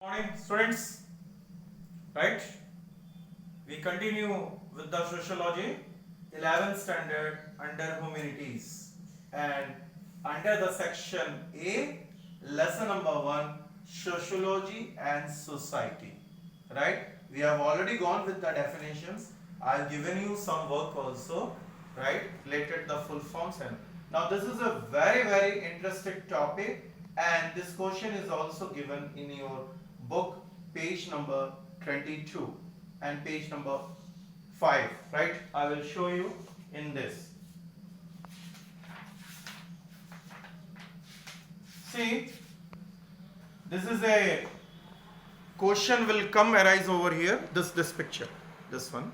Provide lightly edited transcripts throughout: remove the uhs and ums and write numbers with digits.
Morning students, right? We continue with the sociology 11th standard under humanities and under the section A, lesson number 1, sociology and society, right? We have already gone with the definitions. I have given you some work also, right, related the full forms. And now this is a very interesting topic, and this question is also given in your book, page number 22 and page number 5, right? I will show you in this. See, this is a question will come arise over here, this picture, this one,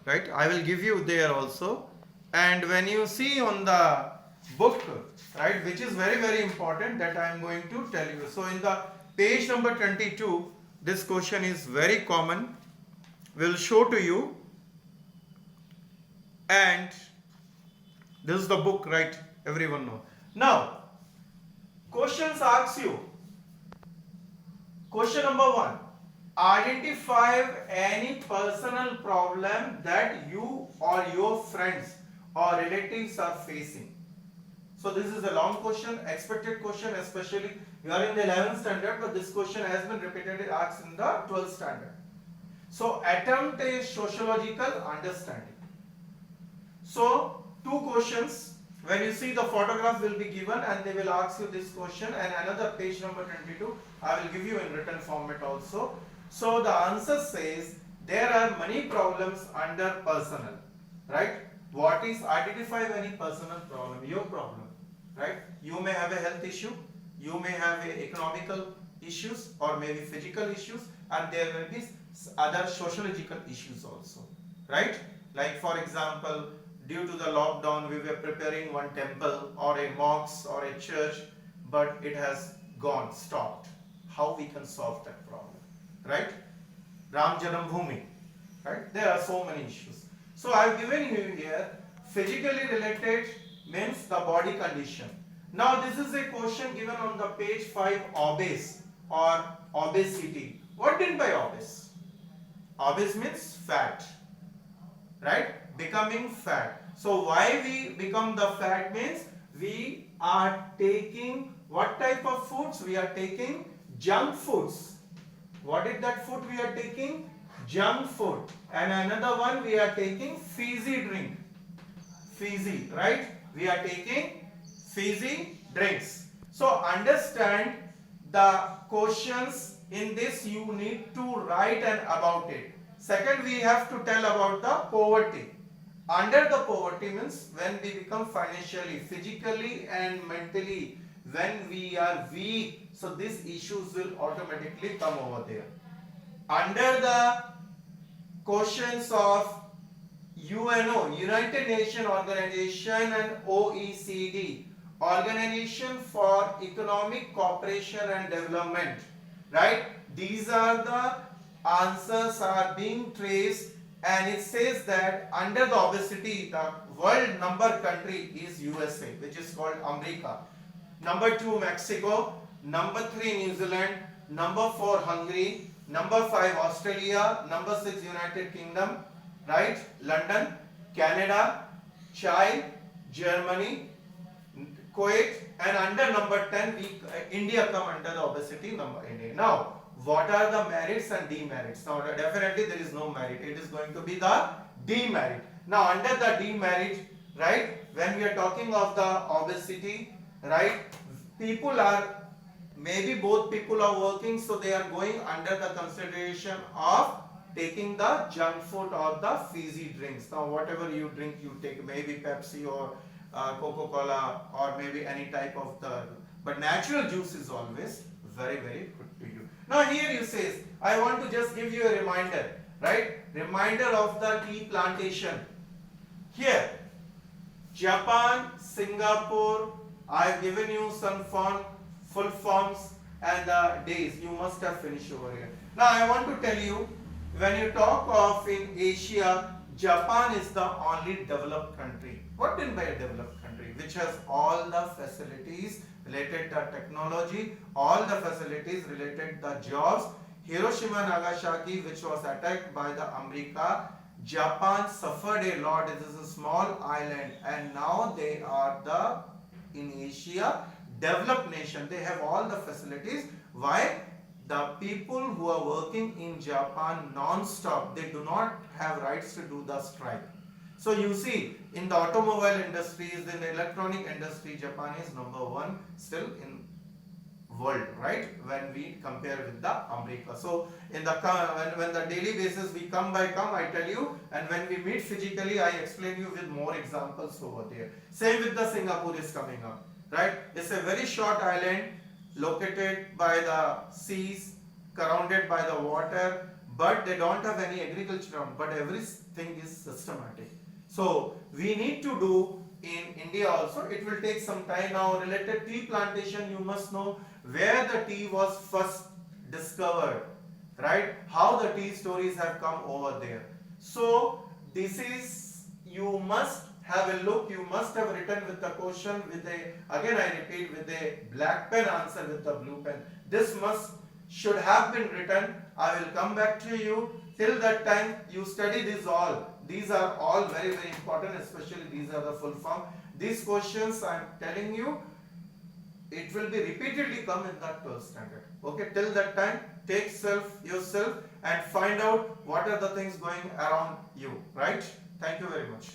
right? I will give you there also. And when you see on the book, right, which is very important, that I am going to tell you. So in the page number 22, this question is very common. Will show to you, and this is the book, right? Everyone know. Now, questions asks you. Question number 1. Identify any personal problem that you or your friends or relatives are facing. So this is a long question, expected question, especially you are in the 11th standard, but this question has been repeatedly asked in the 12th standard. So attempt a sociological understanding. So two questions. When you see the photograph will be given and they will ask you this question, and another page number 22 I will give you in written format also. So the answer says there are many problems under personal, right? What is identify any personal problem? Your problem, right? You may have a health issue, you may have a economical issues or maybe physical issues, and there will be other sociological issues also, right? Like for example, due to the lockdown we were preparing one temple or a mosque or a church, but it has gone, stopped. How we can solve that problem, right? Ram Janam Bhoomi, right? There are so many issues. So I have given you here physically related means the body condition. Now this is a question given on the page 5, obese or obesity. What did by obese? Obese means fat, right? Becoming fat. So why we become the fat means we are taking what type of foods? We are taking junk foods. What is that food we are taking? Junk food. And another one we are taking fizzy drink. Fizzy, right? We are taking fizzy drinks. So understand the questions in this, you need to write and about it. Second, we have to tell about the poverty. Under the poverty means when we become financially, physically and mentally, when we are weak, so these issues will automatically come over there. Under the questions of UNO, United Nations Organization, and OECD, Organization for Economic Cooperation and Development, right? These are the answers are being traced, and it says that under the obesity, the world number country is USA, which is called America. Number 2 Mexico, number 3 New Zealand, number 4 Hungary, number 5 Australia, number 6 United Kingdom, right? London, Canada, Chile, Germany, Kuwait, and under number 10 India come under the obesity number India. Now what are the merits and demerits? Now definitely there is no merit, it is going to be the demerit. Now under the demerit, right, when we are talking of the obesity, right, people are, maybe both people are working, so they are going under the consideration of taking the junk food or the fizzy drinks. Now whatever you drink, you take maybe Pepsi or Coca-Cola or maybe any type of the, but natural juice is always very good to you. Now here you says, I want to just give you a reminder, right? Reminder of the tea plantation. Here, Japan, Singapore, I have given you some full forms and the days. You must have finished over here. Now I want to tell you, when you talk of in Asia, Japan is the only developed country. What do you mean by a developed country? Which has all the facilities related to technology, all the facilities related to jobs. Hiroshima Nagasaki, which was attacked by the America, Japan suffered a lot. It is a small island, and now they are in Asia developed nation. They have all the facilities. Why? The people who are working in Japan non-stop, they do not have rights to do the strike. So you see, in the automobile industries, in the electronic industry, Japan is number one still in world, right? When we compare with the America. So in the when the daily basis we come by come, I tell you, and when we meet physically, I explain you with more examples over there. Same with the Singapore is coming up, right? It's a very short island located by the seas, surrounded by the water, but they don't have any agriculture around, but everything is systematic. So we need to do in India also. It will take some time now. Related tea plantation, you must know where the tea was first discovered, right? How the tea stories have come over there. So this is, you must have a look. You must have written with the question with a, again I repeat, with a black pen, answer with the blue pen. This should have been written. I will come back to you. Till that time, you study this all. These are all very, very important, especially these are the full form. These questions I am telling you, it will be repeatedly come in that 12th standard. Okay, till that time, take yourself and find out what are the things going around you, right? Thank you very much.